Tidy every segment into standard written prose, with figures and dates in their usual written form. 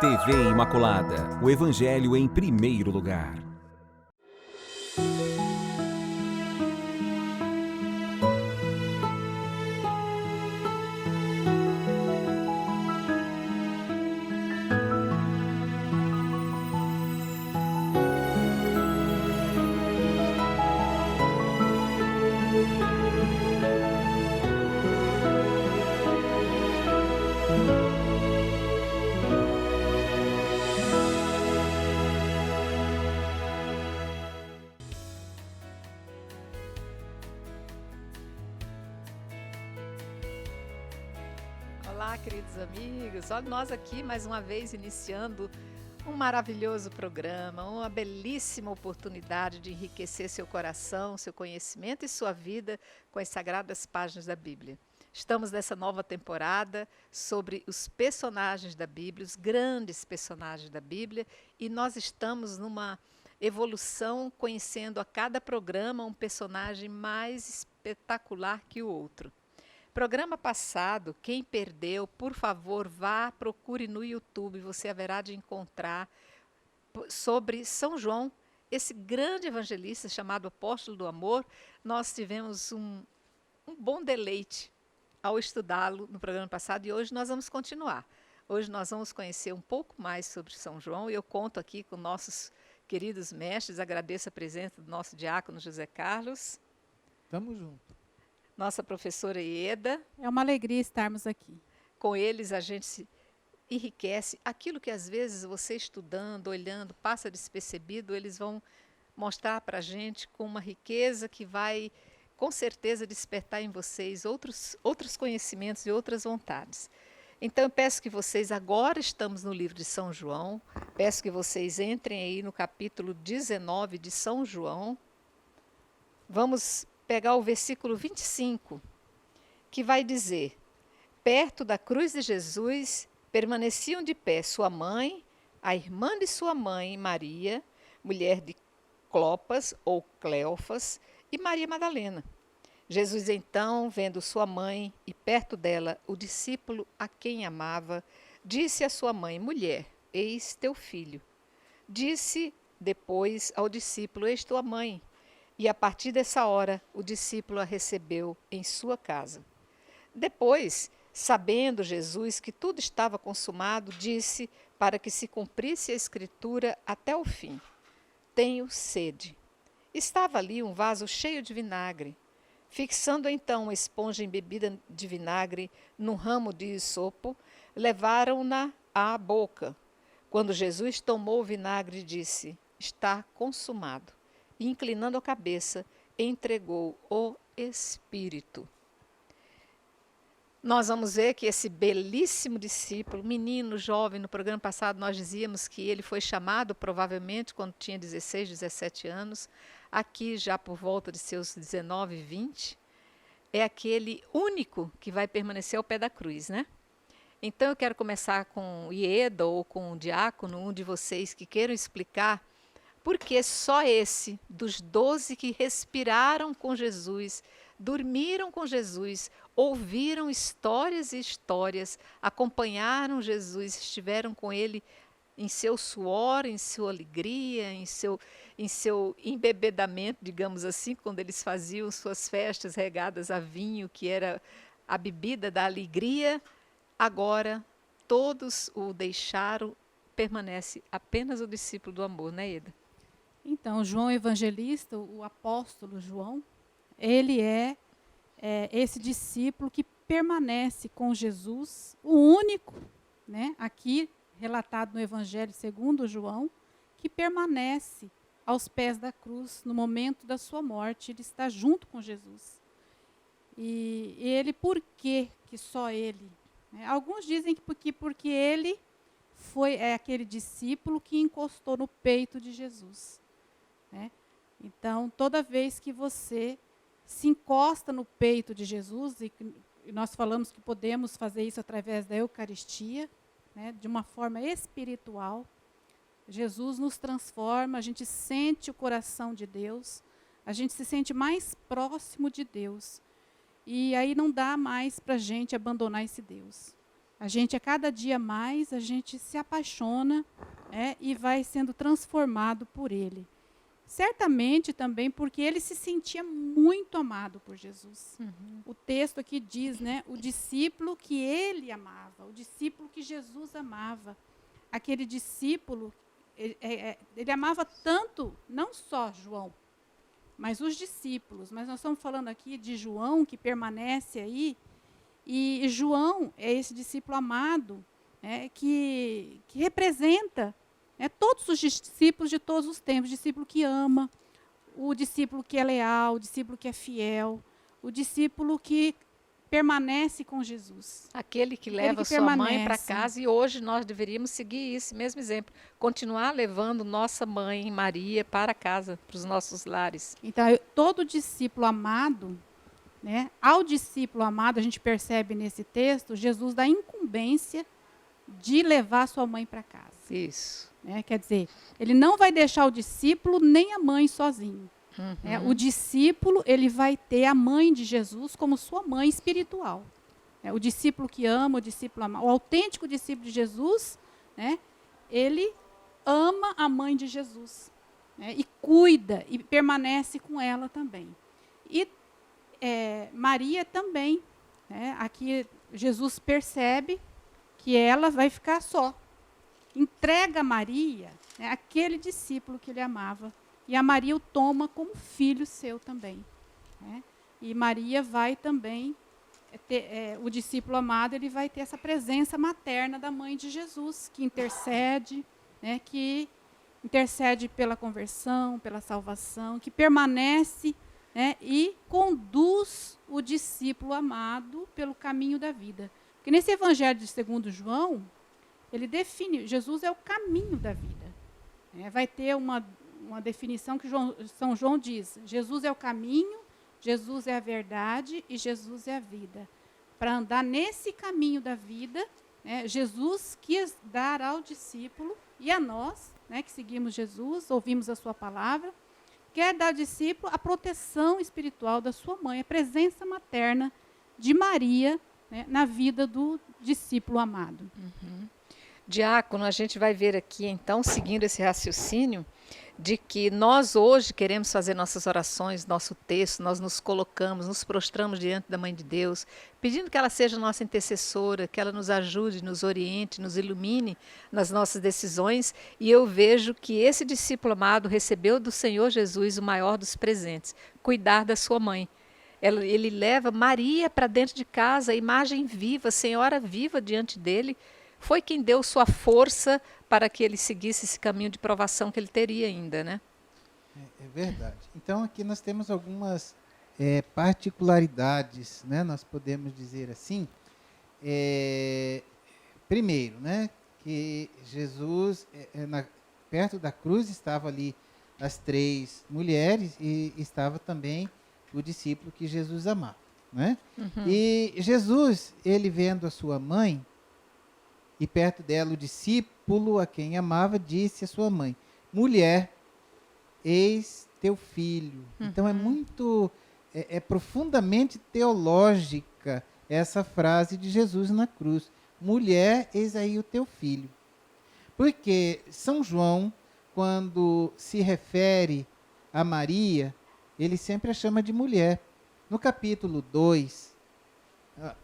TV Imaculada, o Evangelho em primeiro lugar. Olá, queridos amigos. Olha nós aqui mais uma vez iniciando um maravilhoso programa, uma belíssima oportunidade de enriquecer seu coração, seu conhecimento e sua vida com as sagradas páginas da Bíblia. Estamos nessa nova temporada sobre os personagens da Bíblia, os grandes personagens da Bíblia, e nós estamos numa evolução conhecendo a cada programa um personagem mais espetacular que o outro. Programa passado, quem perdeu, por favor, vá, procure no YouTube, você haverá de encontrar sobre São João, esse grande evangelista chamado Apóstolo do Amor. Nós tivemos um bom deleite ao estudá-lo no programa passado e hoje nós vamos continuar. Hoje nós vamos conhecer um pouco mais sobre São João e eu conto aqui com nossos queridos mestres, agradeço a presença do nosso diácono José Carlos. Tamo junto. Nossa professora Ieda. É uma alegria estarmos aqui. Com eles a gente se enriquece. Aquilo que às vezes você estudando, olhando, passa despercebido, eles vão mostrar para a gente com uma riqueza que vai, com certeza, despertar em vocês outros conhecimentos e outras vontades. Então eu peço que vocês, agora estamos no livro de São João, peço que vocês entrem aí no capítulo 19 de São João. Vamos pegar o versículo 25, que vai dizer: perto da cruz de Jesus permaneciam de pé sua mãe, a irmã de sua mãe, Maria, mulher de Clopas ou Cleofas, e Maria Madalena. Jesus então, vendo sua mãe e perto dela o discípulo a quem amava, disse à sua mãe: mulher, eis teu filho. Disse depois ao discípulo: eis tua mãe. E a partir dessa hora, o discípulo a recebeu em sua casa. Depois, sabendo Jesus que tudo estava consumado, disse, para que se cumprisse a escritura até o fim: tenho sede. Estava ali um vaso cheio de vinagre. Fixando então uma esponja embebida de vinagre num ramo de hisopo, levaram-na à boca. Quando Jesus tomou o vinagre, disse: está consumado. E, inclinando a cabeça, entregou o Espírito. Nós vamos ver que esse belíssimo discípulo, menino, jovem, no programa passado nós dizíamos que ele foi chamado provavelmente quando tinha 16, 17 anos, aqui já por volta de seus 19, 20, é aquele único que vai permanecer ao pé da cruz, né? Então eu quero começar com o Ieda ou com o diácono, um de vocês que queiram explicar porque só esse, dos 12 que respiraram com Jesus, dormiram com Jesus, ouviram histórias e histórias, acompanharam Jesus, estiveram com ele em seu suor, em sua alegria, em seu embebedamento, digamos assim, quando eles faziam suas festas regadas a vinho, que era a bebida da alegria. Agora, todos o deixaram, permanece apenas o discípulo do amor, né, Ieda? Então, João Evangelista, o apóstolo João, ele é esse discípulo que permanece com Jesus, o único, né, aqui relatado no Evangelho segundo João, que permanece aos pés da cruz no momento da sua morte. Ele está junto com Jesus. E ele, por que só ele? Alguns dizem que porque ele foi aquele discípulo que encostou no peito de Jesus. Né? Então, toda vez que você se encosta no peito de Jesus, e nós falamos que podemos fazer isso através da Eucaristia, né, de uma forma espiritual, Jesus nos transforma, a gente sente o coração de Deus, a gente se sente mais próximo de Deus. E aí não dá mais para a gente abandonar esse Deus. A gente, a cada dia mais, a gente se apaixona, e vai sendo transformado por ele. Certamente também porque ele se sentia muito amado por Jesus. O texto aqui diz, né, o discípulo que ele amava, o discípulo que Jesus amava. Aquele discípulo, ele amava tanto, não só João, mas os discípulos. Mas nós estamos falando aqui de João, que permanece aí, e João é esse discípulo amado, que representa todos os discípulos de todos os tempos, o discípulo que ama, o discípulo que é leal, o discípulo que é fiel, o discípulo que permanece com Jesus. Aquele que leva sua mãe para casa, e hoje nós deveríamos seguir esse mesmo exemplo, continuar levando nossa mãe Maria para casa, para os nossos lares. Então, todo discípulo amado, ao discípulo amado, a gente percebe nesse texto, Jesus dá incumbência de levar sua mãe para casa. Isso. Quer dizer, ele não vai deixar o discípulo nem a mãe sozinho. O discípulo, ele vai ter a mãe de Jesus como sua mãe espiritual. O discípulo que ama, o discípulo amado, o autêntico discípulo de Jesus, ele ama a mãe de Jesus, e cuida e permanece com ela também. E Maria também. Aqui Jesus percebe que ela vai ficar só. Entrega a Maria, aquele discípulo que ele amava, e a Maria o toma como filho seu também. E Maria vai também, o discípulo amado, ele vai ter essa presença materna da mãe de Jesus, que intercede, pela conversão, pela salvação, que permanece, e conduz o discípulo amado pelo caminho da vida. Porque nesse evangelho de 2 João, ele define, Jesus é o caminho da vida. Vai ter uma definição que São João diz, Jesus é o caminho, Jesus é a verdade e Jesus é a vida. Para andar nesse caminho da vida, Jesus quis dar ao discípulo e a nós, que seguimos Jesus, ouvimos a sua palavra, quer dar ao discípulo a proteção espiritual da sua mãe, a presença materna de Maria, na vida do discípulo amado. Diácono, a gente vai ver aqui, então, seguindo esse raciocínio, de que nós hoje queremos fazer nossas orações, nosso texto, nós nos colocamos, nos prostramos diante da Mãe de Deus, pedindo que ela seja nossa intercessora, que ela nos ajude, nos oriente, nos ilumine nas nossas decisões, e eu vejo que esse discípulo amado recebeu do Senhor Jesus o maior dos presentes, cuidar da sua mãe. Ele leva Maria para dentro de casa, a imagem viva, a Senhora viva diante dele, foi quem deu sua força para que ele seguisse esse caminho de provação que ele teria ainda, né? É verdade. Então, aqui nós temos algumas particularidades, né? Nós podemos dizer assim. Primeiro, né? Que Jesus, perto da cruz, estava ali as 3 mulheres e estava também o discípulo que Jesus amava, né? E Jesus, ele vendo a sua mãe, e perto dela o discípulo a quem amava, disse à sua mãe, mulher, eis teu filho. Então é profundamente teológica essa frase de Jesus na cruz. Mulher, eis aí o teu filho. Porque São João, quando se refere a Maria, ele sempre a chama de mulher. No capítulo 2,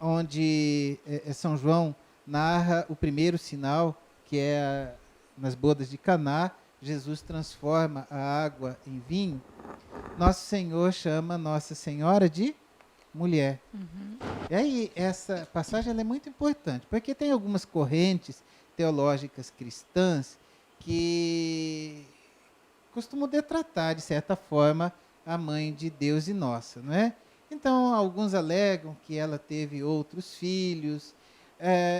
onde São João narra o primeiro sinal, que é nas bodas de Caná, Jesus transforma a água em vinho. Nosso Senhor chama Nossa Senhora de mulher. E aí, essa passagem ela é muito importante, porque tem algumas correntes teológicas cristãs que costumam detratar, de certa forma, a mãe de Deus e nossa, não é? Então, alguns alegam que ela teve outros filhos.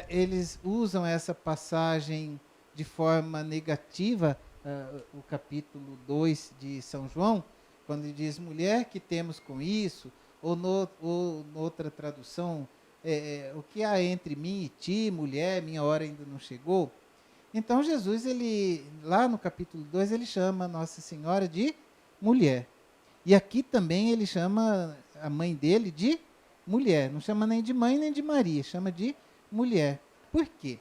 Eles usam essa passagem de forma negativa, o capítulo 2 de São João, quando ele diz, mulher, que temos com isso? Ou noutra tradução, o que há entre mim e ti, mulher, minha hora ainda não chegou? Então, Jesus, lá no capítulo 2, ele chama Nossa Senhora de mulher. E aqui também ele chama a mãe dele de mulher. Não chama nem de mãe nem de Maria, chama de mulher. Por quê?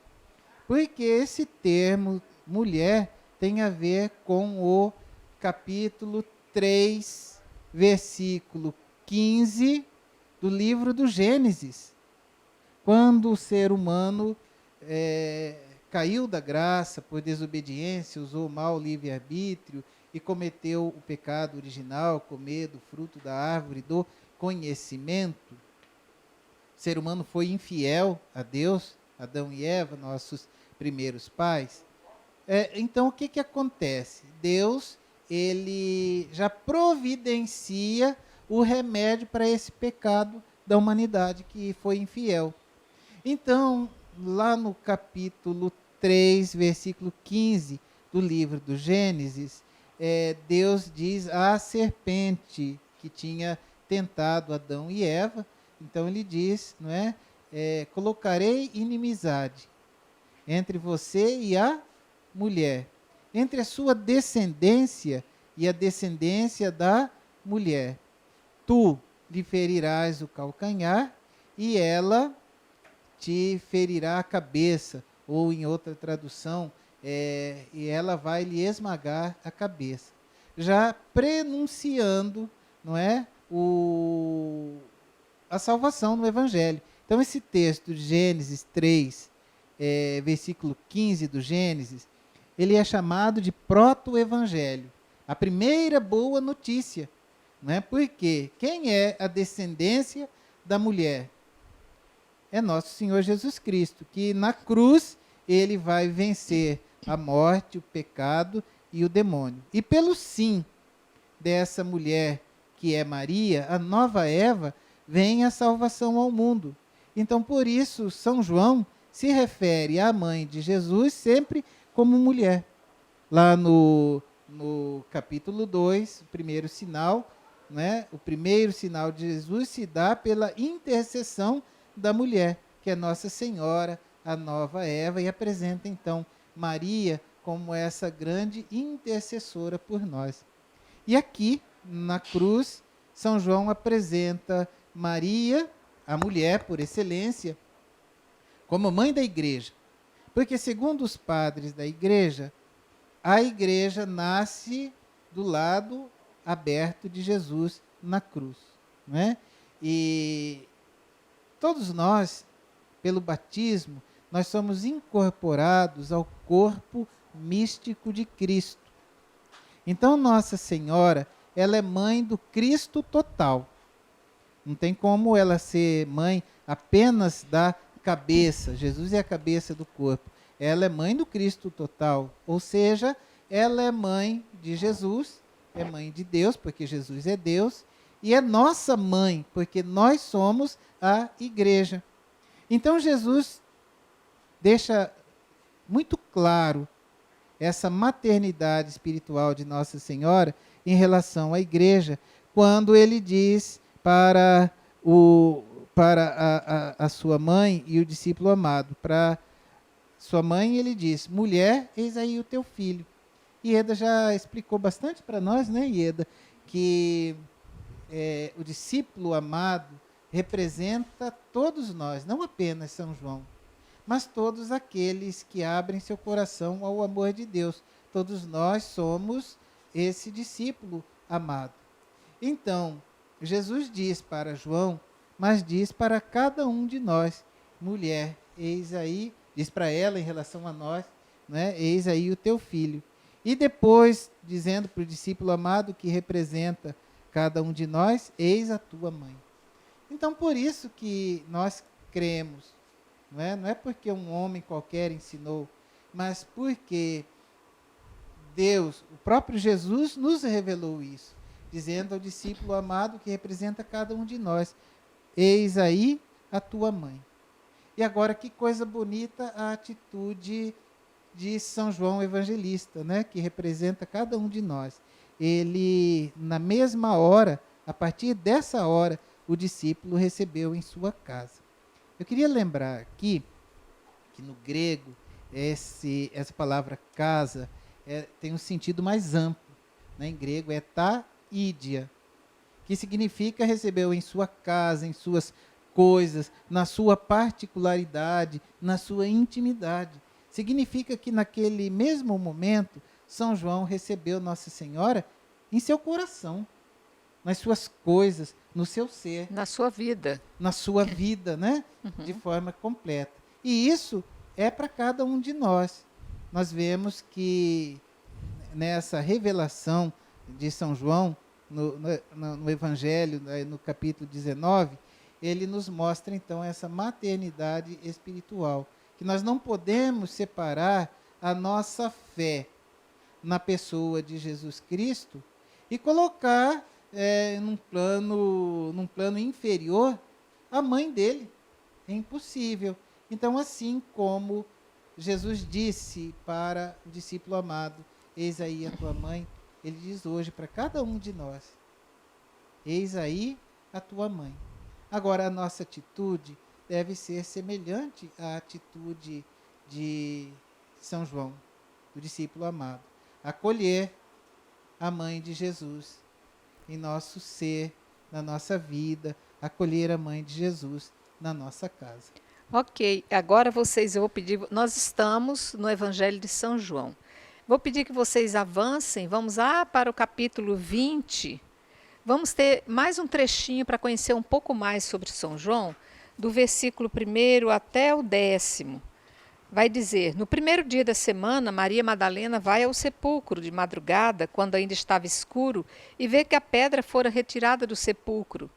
Porque esse termo mulher tem a ver com o capítulo 3, versículo 15 do livro do Gênesis. Quando o ser humano caiu da graça por desobediência, usou mal o livre-arbítrio e cometeu o pecado original, comer do fruto da árvore do conhecimento, o ser humano foi infiel a Deus, Adão e Eva, nossos primeiros pais. Então, o que acontece? Deus, ele já providencia o remédio para esse pecado da humanidade que foi infiel. Então, lá no capítulo 3, versículo 15 do livro do Gênesis, Deus diz à serpente que tinha tentado Adão e Eva, então ele diz, não é? Colocarei inimizade entre você e a mulher, entre a sua descendência e a descendência da mulher. Tu lhe ferirás o calcanhar e ela te ferirá a cabeça, ou em outra tradução, e ela vai lhe esmagar a cabeça. Já prenunciando, não é, a salvação no Evangelho. Então, esse texto de Gênesis 3, versículo 15 do Gênesis, ele é chamado de proto-evangelho, a primeira boa notícia. Não é? Porque quem é a descendência da mulher? É nosso Senhor Jesus Cristo, que na cruz ele vai vencer a morte, o pecado e o demônio. E pelo sim dessa mulher que é Maria, a nova Eva, vem a salvação ao mundo. Então, por isso, São João se refere à mãe de Jesus sempre como mulher. Lá no capítulo 2, o primeiro sinal, né? O primeiro sinal de Jesus se dá pela intercessão da mulher, que é Nossa Senhora, a nova Eva, e apresenta então Maria como essa grande intercessora por nós. E aqui, na cruz, São João apresenta Maria, a mulher por excelência, como mãe da igreja. Porque, segundo os padres da igreja, a igreja nasce do lado aberto de Jesus na cruz. Não é? E todos nós, pelo batismo, nós somos incorporados ao corpo místico de Cristo. Então, Nossa Senhora, ela é mãe do Cristo total. Não tem como ela ser mãe apenas da cabeça. Jesus é a cabeça do corpo. Ela é mãe do Cristo total. Ou seja, ela é mãe de Jesus, é mãe de Deus, porque Jesus é Deus, e é nossa mãe, porque nós somos a igreja. Então, Jesus deixa muito claro essa maternidade espiritual de Nossa Senhora em relação à igreja, quando ele diz para a sua mãe e o discípulo amado. Para sua mãe ele diz: mulher, eis aí o teu filho. Ieda já explicou bastante para nós, né, Ieda, que o discípulo amado representa todos nós, não apenas São João, mas todos aqueles que abrem seu coração ao amor de Deus. Todos nós somos esse discípulo amado. Então, Jesus diz para João, mas diz para cada um de nós: mulher, eis aí, diz para ela em relação a nós, né, eis aí o teu filho. E depois, dizendo para o discípulo amado que representa cada um de nós: eis a tua mãe. Então, por isso que nós cremos, não é porque um homem qualquer ensinou, mas porque Deus, o próprio Jesus, nos revelou isso, dizendo ao discípulo amado que representa cada um de nós: eis aí a tua mãe. E agora, que coisa bonita a atitude de São João Evangelista, né, que representa cada um de nós. Ele, na mesma hora, a partir dessa hora, o discípulo recebeu em sua casa. Eu queria lembrar aqui que no grego essa palavra casa tem um sentido mais amplo. Né? Em grego é ta ídia, que significa recebeu em sua casa, em suas coisas, na sua particularidade, na sua intimidade. Significa que naquele mesmo momento, São João recebeu Nossa Senhora em seu coração, nas suas coisas, no seu ser. Na sua vida. Na sua vida, né? De forma completa. E isso é para cada um de nós. Nós vemos que nessa revelação de São João, no Evangelho, no capítulo 19, ele nos mostra, então, essa maternidade espiritual, que nós não podemos separar a nossa fé na pessoa de Jesus Cristo e colocar num plano inferior a mãe dele. É impossível. Então, assim como Jesus disse para o discípulo amado, eis aí a tua mãe, ele diz hoje para cada um de nós, eis aí a tua mãe. Agora, a nossa atitude deve ser semelhante à atitude de São João, do discípulo amado. Acolher a mãe de Jesus em nosso ser, na nossa vida, acolher a mãe de Jesus na nossa casa. Ok, agora eu vou pedir, nós estamos no Evangelho de São João. Vou pedir que vocês avancem, vamos lá para o capítulo 20. Vamos ter mais um trechinho para conhecer um pouco mais sobre São João, do versículo 1 até o 10º. Vai dizer, no primeiro dia da semana, Maria Madalena vai ao sepulcro de madrugada, quando ainda estava escuro, e vê que a pedra fora retirada do sepulcro.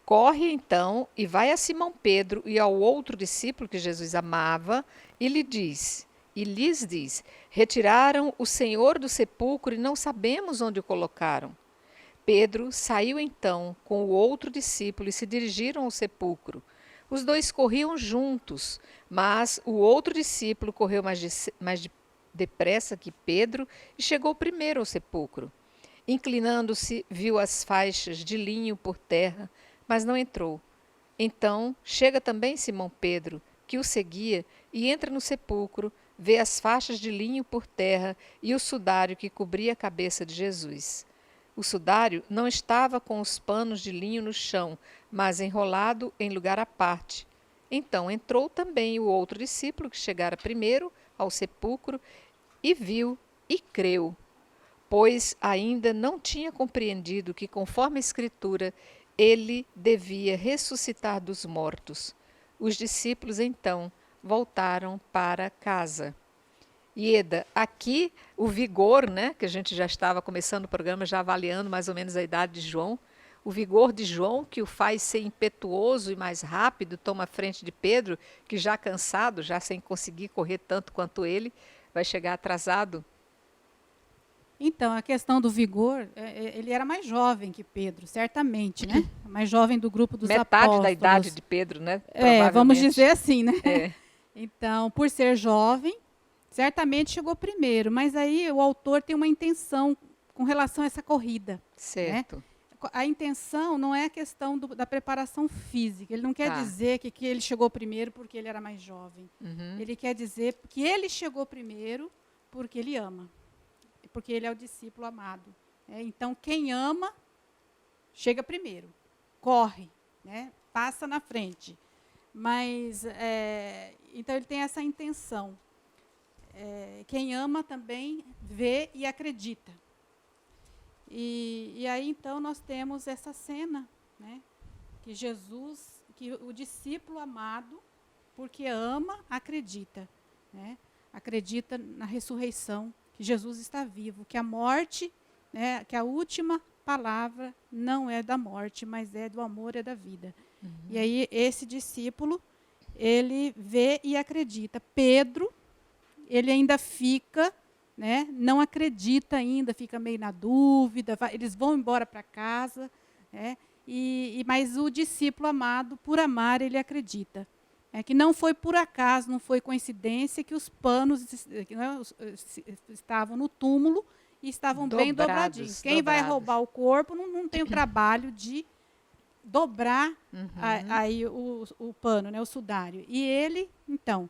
Corre então e vai a Simão Pedro e ao outro discípulo que Jesus amava e lhes diz, retiraram o Senhor do sepulcro e não sabemos onde o colocaram. Pedro saiu então com o outro discípulo e se dirigiram ao sepulcro. Os dois corriam juntos, mas o outro discípulo correu mais depressa que Pedro e chegou primeiro ao sepulcro. Inclinando-se, viu as faixas de linho por terra, mas não entrou. Então chega também Simão Pedro, que o seguia, e entra no sepulcro, vê as faixas de linho por terra e o sudário que cobria a cabeça de Jesus. O sudário não estava com os panos de linho no chão, mas enrolado em lugar à parte. Então entrou também o outro discípulo, que chegara primeiro ao sepulcro, e viu e creu, pois ainda não tinha compreendido que, conforme a Escritura, ele devia ressuscitar dos mortos. Os discípulos, então, voltaram para casa. Ieda, aqui o vigor, né, que a gente já estava começando o programa, já avaliando mais ou menos a idade de João, o vigor de João, que o faz ser impetuoso e mais rápido, toma a frente de Pedro, que já cansado, já sem conseguir correr tanto quanto ele, vai chegar atrasado. Então, a questão do vigor, ele era mais jovem que Pedro, certamente, né? Mais jovem do grupo dos apóstolos. Metade da idade de Pedro, né? Vamos dizer assim, né? É. Então, por ser jovem, certamente chegou primeiro, mas aí o autor tem uma intenção com relação a essa corrida. Certo. Né? A intenção não é a questão da preparação física. Ele não quer dizer que ele chegou primeiro porque ele era mais jovem. Uhum. Ele quer dizer que ele chegou primeiro porque ele ama. Porque ele é o discípulo amado. Então, quem ama, chega primeiro. Corre, né? Passa na frente. Mas, então, ele tem essa intenção. Quem ama também vê e acredita. E aí, então, nós temos essa cena, né? Que o discípulo amado, porque ama, acredita. Né? Acredita na ressurreição, que Jesus está vivo, que a morte, né, que a última palavra não é da morte, mas é do amor e da vida. Uhum. E aí, esse discípulo, ele vê e acredita. Pedro, ele ainda fica, né, não acredita ainda, fica meio na dúvida, eles vão embora para casa, né, mas o discípulo amado, por amar, ele acredita. Que não foi por acaso, não foi coincidência que os panos estavam no túmulo e estavam bem dobradinhos. Quem vai roubar o corpo não tem o trabalho de dobrar aí o pano, né, o sudário. E ele, então,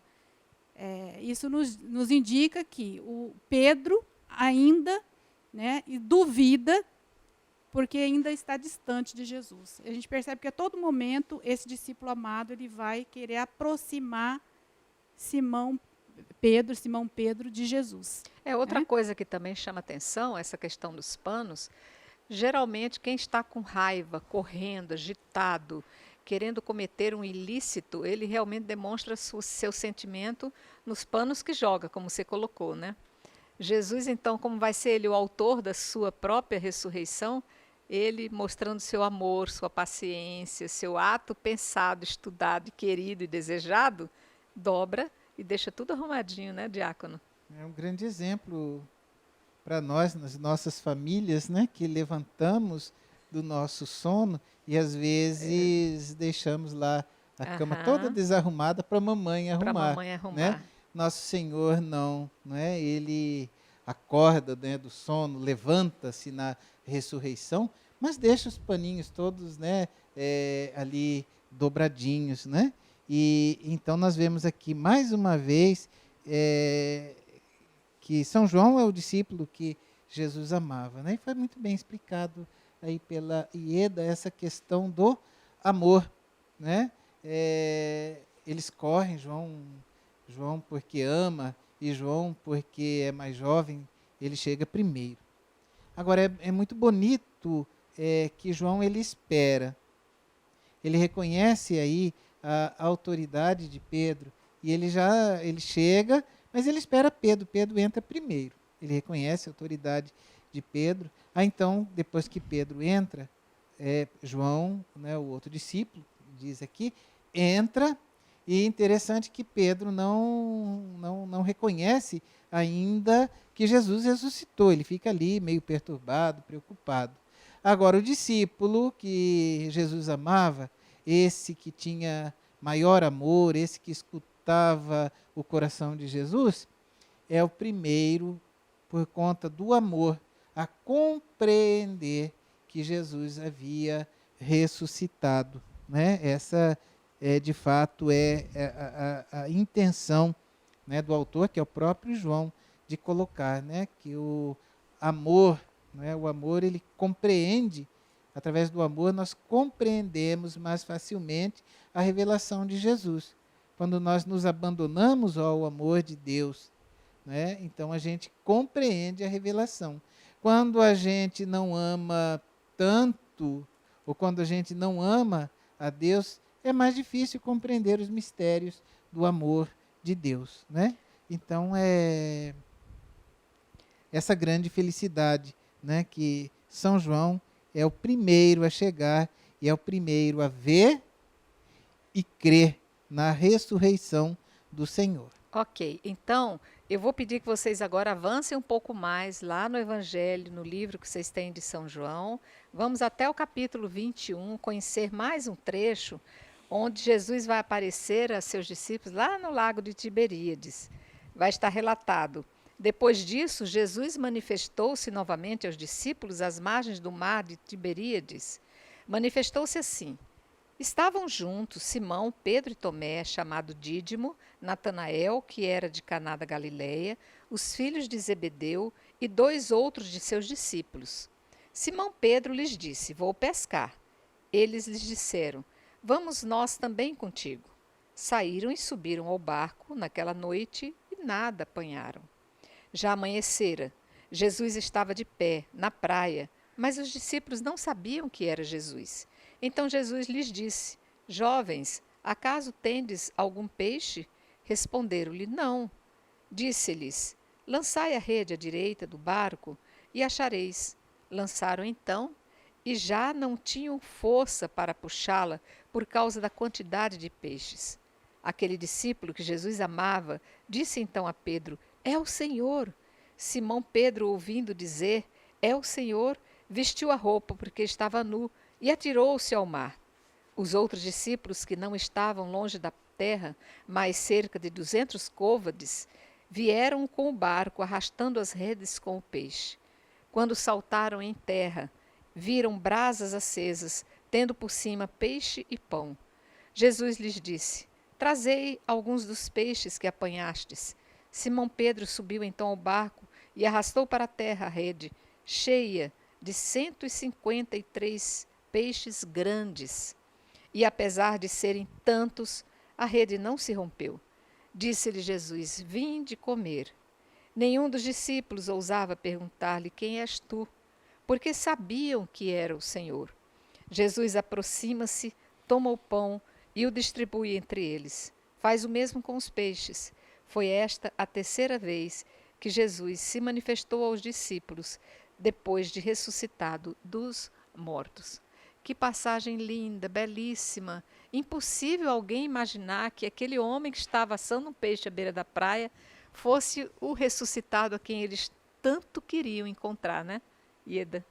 isso nos indica que o Pedro ainda, né, duvida, porque ainda está distante de Jesus. A gente percebe que a todo momento esse discípulo amado ele vai querer aproximar Simão Pedro de Jesus. Outra né? coisa que também chama atenção, essa questão dos panos, geralmente quem está com raiva, correndo, agitado, querendo cometer um ilícito, ele realmente demonstra seu sentimento nos panos que joga, como você colocou, né? Jesus, então, como vai ser ele o autor da sua própria ressurreição, ele mostrando seu amor, sua paciência, seu ato pensado, estudado, querido e desejado, dobra e deixa tudo arrumadinho, né, diácono? É um grande exemplo para nós, nas nossas famílias, né, que levantamos do nosso sono e às vezes deixamos lá a cama toda desarrumada para a mamãe Para a arrumar, mamãe né? arrumar. Nosso Senhor não é? Ele acorda, né, do sono, levanta-se na ressurreição, mas deixa os paninhos todos, né, ali dobradinhos, né? E então nós vemos aqui mais uma vez que São João é o discípulo que Jesus amava, né? E foi muito bem explicado aí pela Ieda essa questão do amor, né? Eles correm, João porque ama e João porque é mais jovem, ele chega primeiro. Agora é muito bonito que João ele espera, ele reconhece aí a autoridade de Pedro e ele chega, mas ele espera Pedro. Pedro entra primeiro. Ele reconhece a autoridade de Pedro. Então, depois que Pedro entra, João, né, o outro discípulo, diz aqui, entra. E é interessante que Pedro não reconhece ainda que Jesus ressuscitou. Ele fica ali meio perturbado, preocupado. Agora, o discípulo que Jesus amava, esse que tinha maior amor, esse que escutava o coração de Jesus, é o primeiro, por conta do amor, a compreender que Jesus havia ressuscitado. Né? Essa, de fato, é a intenção, né, do autor, que é o próprio João, de colocar, né, que o amor, né, o amor ele compreende. Através do amor, nós compreendemos mais facilmente a revelação de Jesus. Quando nós nos abandonamos ao amor de Deus, né, então a gente compreende a revelação. Quando a gente não ama tanto, ou quando a gente não ama a Deus, é mais difícil compreender os mistérios do amor de Deus. Né? Então, é essa grande felicidade, né, que São João é o primeiro a chegar e é o primeiro a ver e crer na ressurreição do Senhor. Ok, então eu vou pedir que vocês agora avancem um pouco mais lá no Evangelho, no livro que vocês têm de São João. Vamos até o capítulo 21, conhecer mais um trecho onde Jesus vai aparecer a seus discípulos lá no lago de Tiberíades. Vai estar relatado. Depois disso, Jesus manifestou-se novamente aos discípulos às margens do mar de Tiberíades. Manifestou-se assim: estavam juntos Simão, Pedro e Tomé, chamado Dídimo, Natanael, que era de Caná da Galileia, os filhos de Zebedeu e 2 outros de seus discípulos. Simão Pedro lhes disse: vou pescar. Eles lhes disseram: vamos nós também contigo. Saíram e subiram ao barco naquela noite e nada apanharam. Já amanhecera. Jesus estava de pé, na praia, mas os discípulos não sabiam que era Jesus. Então Jesus lhes disse: jovens, acaso tendes algum peixe? Responderam-lhe: não. Disse-lhes: lançai a rede à direita do barco e achareis. Lançaram então, e já não tinham força para puxá-la por causa da quantidade de peixes. Aquele discípulo que Jesus amava disse então a Pedro: é o Senhor. Simão Pedro, ouvindo dizer: é o Senhor, vestiu a roupa porque estava nu e atirou-se ao mar. Os outros discípulos, que não estavam longe da terra, mas cerca de 200 côvades, vieram com o barco arrastando as redes com o peixe. Quando saltaram em terra, viram brasas acesas, tendo por cima peixe e pão. Jesus lhes disse: trazei alguns dos peixes que apanhastes. Simão Pedro subiu então ao barco e arrastou para a terra a rede, cheia, de 153 peixes grandes. E apesar de serem tantos, a rede não se rompeu. Disse-lhe Jesus: vinde comer. Nenhum dos discípulos ousava perguntar-lhe: quem és tu? Porque sabiam que era o Senhor. Jesus aproxima-se, toma o pão e o distribui entre eles. Faz o mesmo com os peixes. Foi esta a terceira vez que Jesus se manifestou aos discípulos, depois de ressuscitado dos mortos. Que passagem linda, belíssima. Impossível alguém imaginar que aquele homem que estava assando um peixe à beira da praia fosse o ressuscitado a quem eles tanto queriam encontrar, né, Ieda?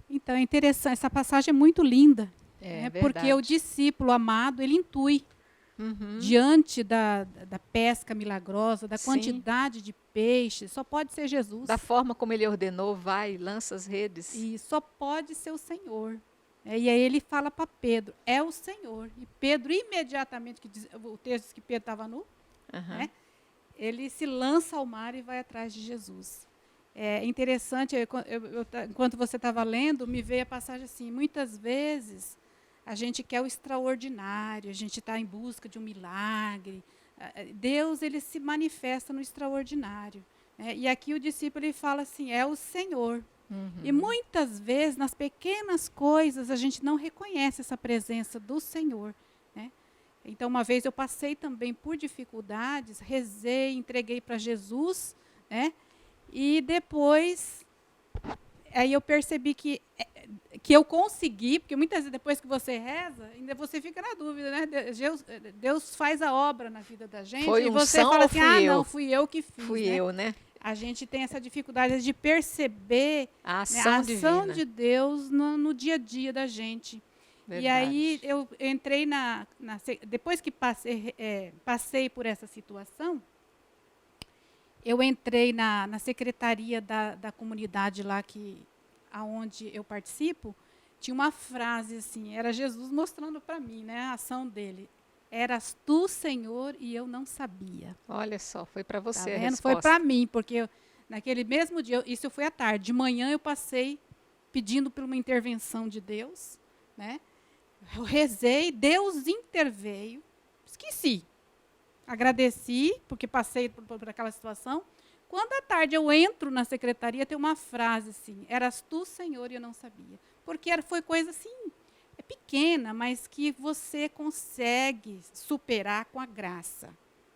Então, é interessante, essa passagem é muito linda, né? Porque verdade. o discípulo amado, ele intui, diante da pesca milagrosa, da Sim. quantidade de peixes, só pode ser Jesus. Da forma como ele ordenou, vai, lança as redes. E só pode ser o Senhor. E aí ele fala para Pedro, é o Senhor. E Pedro, imediatamente, o texto diz que Pedro estava nu, né? Ele se lança ao mar e vai atrás de Jesus. É interessante, enquanto você estava lendo, me veio a passagem assim, muitas vezes a gente quer o extraordinário, a gente está em busca de um milagre. Deus, ele se manifesta no extraordinário, né? E aqui o discípulo ele fala assim, é o Senhor. E muitas vezes, nas pequenas coisas, a gente não reconhece essa presença do Senhor, né? Então, uma vez eu passei também por dificuldades, rezei, entreguei para Jesus, né? E depois, aí eu percebi que eu consegui, porque muitas vezes depois que você reza, ainda você fica na dúvida, né? Deus faz a obra na vida da gente. Foi e você unção fala ou assim, fui eu? não, fui eu que fiz. Fui né? eu, né? A gente tem essa dificuldade de perceber A a ação ação divina. de Deus no dia a dia da gente. Verdade. E aí eu entrei depois que passei por essa situação, eu entrei na secretaria da comunidade lá aonde eu participo, tinha uma frase assim, era Jesus mostrando para mim, né, a ação dele. Eras tu, Senhor, e eu não sabia. Olha só, foi para você Tá a vendo? resposta. Foi para mim, porque naquele mesmo dia, isso foi à tarde, de manhã eu passei pedindo por uma intervenção de Deus, né? Eu rezei, Deus interveio, esqueci. Agradeci, porque passei por aquela situação. Quando à tarde eu entro na secretaria, tem uma frase assim, eras tu, Senhor, e eu não sabia. Porque foi coisa assim, pequena, mas que você consegue superar com a graça,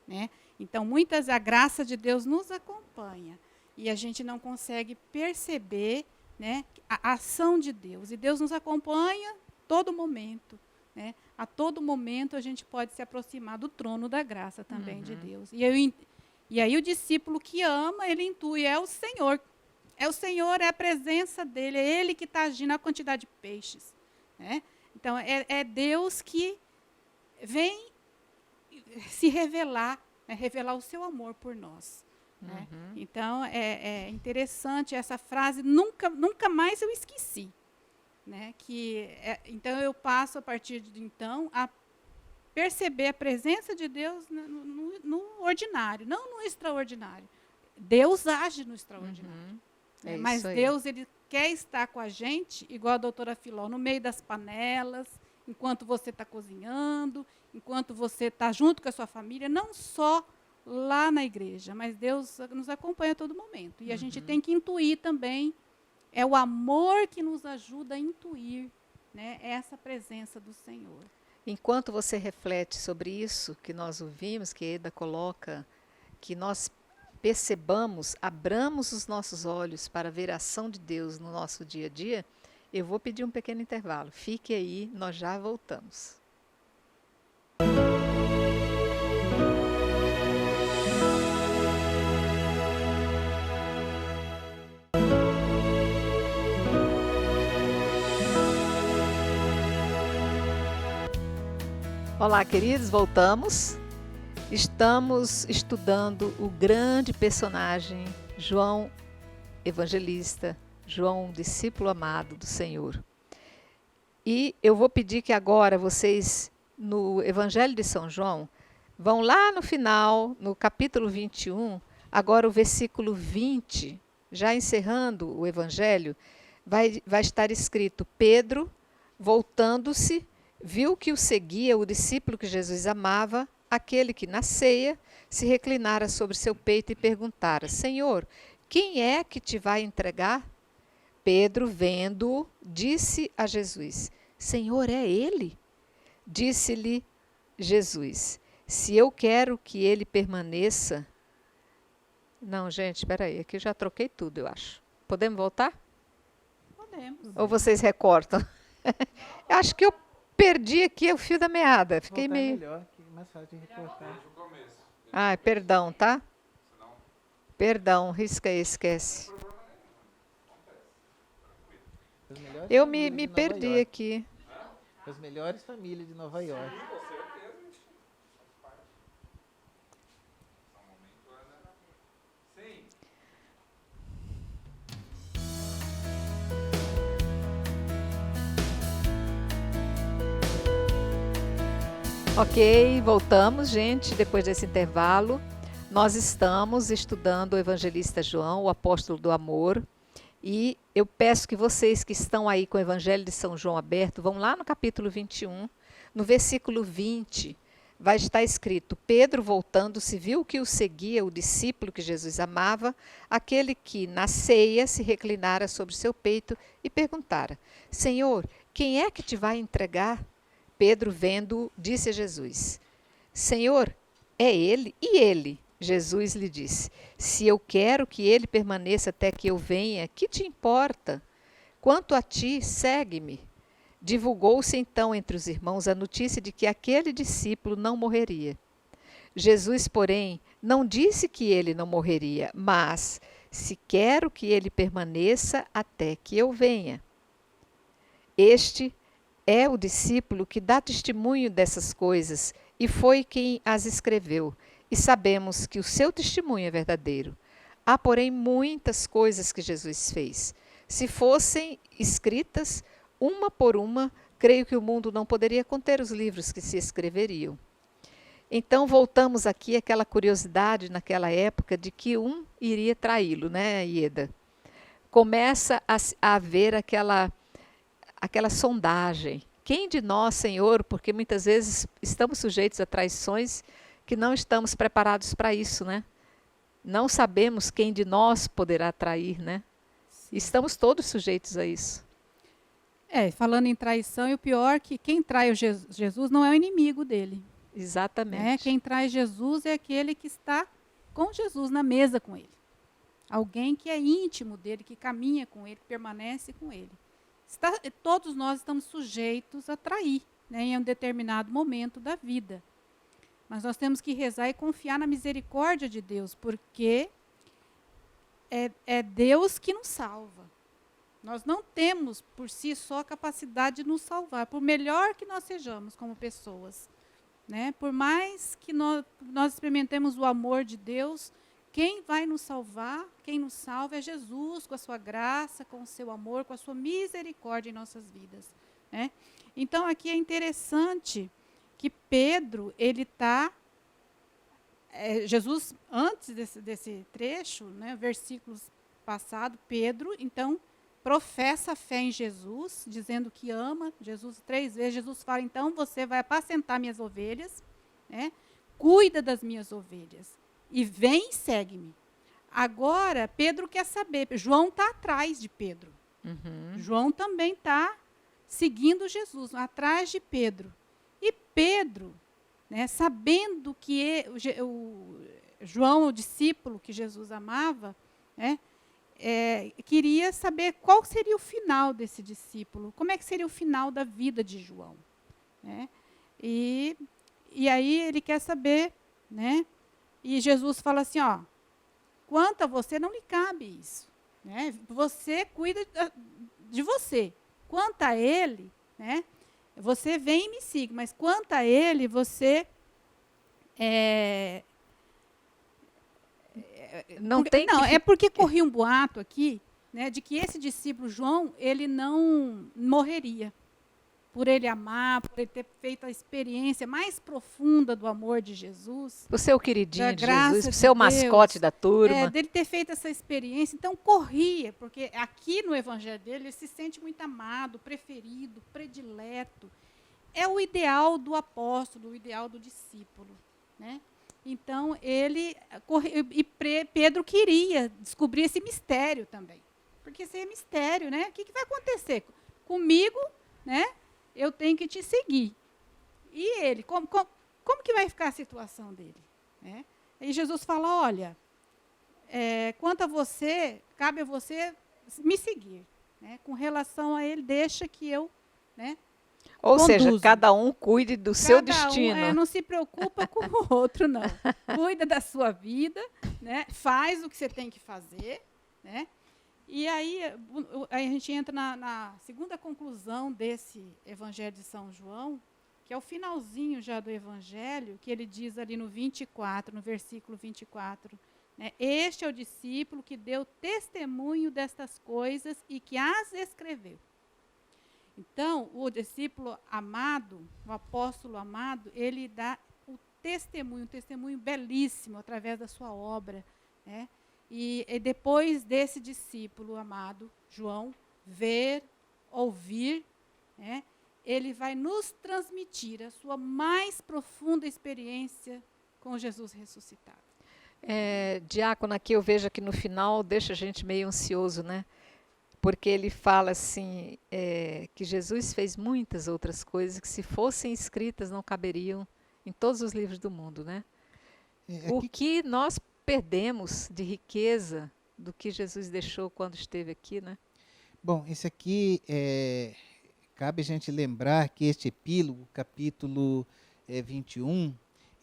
né? Então, a graça de Deus nos acompanha e a gente não consegue perceber, né, a ação de Deus. E Deus nos acompanha todo momento, né? A todo momento a gente pode se aproximar do trono da graça também de Deus. E aí o discípulo que ama, ele intui, é o Senhor. É o Senhor, é a presença dele, é ele que está agindo a quantidade de peixes, né? Então, é Deus que vem se revelar, né, revelar o seu amor por nós. Né? Então, é interessante essa frase, nunca mais eu esqueci. Né? Então, eu passo, a partir de então, a perceber a presença de Deus no ordinário, não no extraordinário. Deus age no extraordinário. Mas Deus, ele quer estar com a gente, igual a doutora Filó, no meio das panelas, enquanto você está cozinhando, enquanto você está junto com a sua família, não só lá na igreja, mas Deus nos acompanha a todo momento. E a gente tem que intuir também, é o amor que nos ajuda a intuir, né, essa presença do Senhor. Enquanto você reflete sobre isso que nós ouvimos, que Eda coloca, que nós percebamos, abramos os nossos olhos para ver a ação de Deus no nosso dia a dia, eu vou pedir um pequeno intervalo. Fique aí, nós já voltamos. Olá, queridos, voltamos. Estamos estudando o grande personagem João Evangelista, João, discípulo amado do Senhor. E eu vou pedir que agora vocês, no Evangelho de São João, vão lá no final, no capítulo 21, agora o versículo 20, já encerrando o Evangelho, vai estar escrito: Pedro, voltando-se, viu que o seguia o discípulo que Jesus amava, aquele que na ceia se reclinara sobre seu peito e perguntara: Senhor, quem é que te vai entregar? Pedro, vendo-o, disse a Jesus: Senhor, é ele? Disse-lhe Jesus: Se eu quero que ele permaneça. Não, gente, espera aí, aqui eu já troquei tudo, eu acho. Podemos voltar? Podemos. Ou vocês recortam? Eu acho que eu perdi aqui o fio da meada. Fiquei Voltar é meio. melhor, que é mais fácil de recortar. Ah, perdão, tá? Perdão, risca aí, esquece. As melhores Eu famílias me de Nova perdi York. aqui. As melhores famílias de Nova York. Ok, voltamos, gente, depois desse intervalo. Nós estamos estudando o evangelista João, o apóstolo do amor. E eu peço que vocês que estão aí com o Evangelho de São João aberto, vão lá no capítulo 21, no versículo 20, vai estar escrito: Pedro, voltando-se, viu que o seguia o discípulo que Jesus amava, aquele que na ceia se reclinara sobre seu peito e perguntara: Senhor, quem é que te vai entregar? Pedro, vendo-o, disse a Jesus: Senhor, é ele? E ele? Jesus lhe disse: Se eu quero que ele permaneça até que eu venha, que te importa? Quanto a ti, segue-me. Divulgou-se então entre os irmãos a notícia de que aquele discípulo não morreria. Jesus, porém, não disse que ele não morreria, mas: Se quero que ele permaneça até que eu venha. Este é o discípulo que dá testemunho dessas coisas e foi quem as escreveu. E sabemos que o seu testemunho é verdadeiro. Há, porém, muitas coisas que Jesus fez. Se fossem escritas, uma por uma, creio que o mundo não poderia conter os livros que se escreveriam. Então, voltamos aqui àquela curiosidade naquela época de que um iria traí-lo, né, Ieda? Começa a haver aquela sondagem. Quem de nós, Senhor, porque muitas vezes estamos sujeitos a traições que não estamos preparados para isso, né? Não sabemos quem de nós poderá trair, né? Estamos todos sujeitos a isso. Falando em traição, e o pior é que quem trai o Jesus não é o inimigo dele. Exatamente. Né? Quem trai Jesus é aquele que está com Jesus na mesa com ele. Alguém que é íntimo dele, que caminha com ele, que permanece com ele. Todos nós estamos sujeitos a trair, né, em um determinado momento da vida. Mas nós temos que rezar e confiar na misericórdia de Deus, porque é Deus que nos salva. Nós não temos, por si só, a capacidade de nos salvar, por melhor que nós sejamos como pessoas. Né? Por mais que nós experimentemos o amor de Deus, quem vai nos salvar, quem nos salva é Jesus, com a sua graça, com o seu amor, com a sua misericórdia em nossas vidas. Né? Então, aqui é interessante que Pedro, ele está... Jesus, antes desse trecho, né, versículos passados, Pedro, então, professa a fé em Jesus, dizendo que ama Jesus 3 vezes. Jesus fala, então, você vai apacentar minhas ovelhas, né, cuida das minhas ovelhas, e vem e segue-me. Agora, Pedro quer saber, João está atrás de Pedro. João também está seguindo Jesus, atrás de Pedro. E Pedro, né, sabendo que João, o discípulo que Jesus amava, né, queria saber qual seria o final desse discípulo, como é que seria o final da vida de João. Né? E aí ele quer saber, né? E Jesus fala assim, ó, quanto a você não lhe cabe isso. Né? Você cuida de você. Quanto a ele, né, você vem e me siga, mas quanto a ele, você não tem não, que... é porque corria um boato aqui, né, de que esse discípulo João, ele não morreria. por ele amar, por ele ter feito a experiência mais profunda do amor de Jesus, Por ser o queridinho da de graça Jesus, por de ser o mascote Deus, da turma. dele ter feito essa experiência, então corria, porque aqui no evangelho dele ele se sente muito amado, preferido, predileto. É o ideal do apóstolo, o ideal do discípulo, né? Então ele Pedro queria descobrir esse mistério também, porque esse é mistério, né? O que vai acontecer comigo, né? Eu tenho que te seguir. E ele, como que vai ficar a situação dele, né? Aí Jesus fala, olha, quanto a você, cabe a você me seguir, né? Com relação a ele, deixa que eu, né, Ou seja, conduzo. cada um cuide do seu Cada destino. não se preocupa com o outro, não. Cuida da sua vida, né? Faz o que você tem que fazer, né? E aí a gente entra na segunda conclusão desse Evangelho de São João, que é o finalzinho já do Evangelho, que ele diz ali no 24, no versículo 24, né? Este é o discípulo que deu testemunho destas coisas e que as escreveu. Então, o discípulo amado, o apóstolo amado, ele dá um testemunho belíssimo através da sua obra, né? E depois desse discípulo amado, João, ver, ouvir, né, ele vai nos transmitir a sua mais profunda experiência com Jesus ressuscitado. Diácono, aqui eu vejo que no final deixa a gente meio ansioso, né? Porque ele fala assim, que Jesus fez muitas outras coisas que se fossem escritas não caberiam em todos os livros do mundo, né? O que nós perdemos de riqueza do que Jesus deixou quando esteve aqui, né? Bom, isso aqui, cabe a gente lembrar que este epílogo, capítulo 21,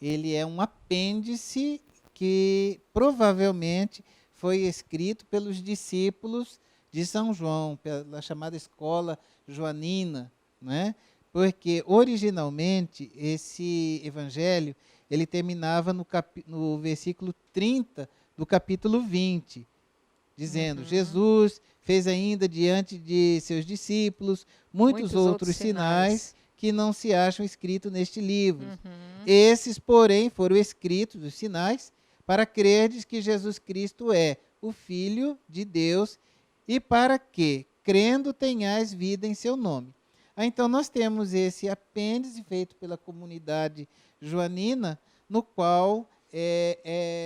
ele é um apêndice que provavelmente foi escrito pelos discípulos de São João, pela chamada escola joanina, né? Porque originalmente esse evangelho ele terminava no versículo 30 do capítulo 20, dizendo, Jesus fez ainda diante de seus discípulos muitos outros sinais que não se acham escritos neste livro. Esses, porém, foram escritos, os sinais, para crerdes que Jesus Cristo é o Filho de Deus e para que, crendo, tenhais vida em seu nome. Então, nós temos esse apêndice feito pela comunidade joanina, no qual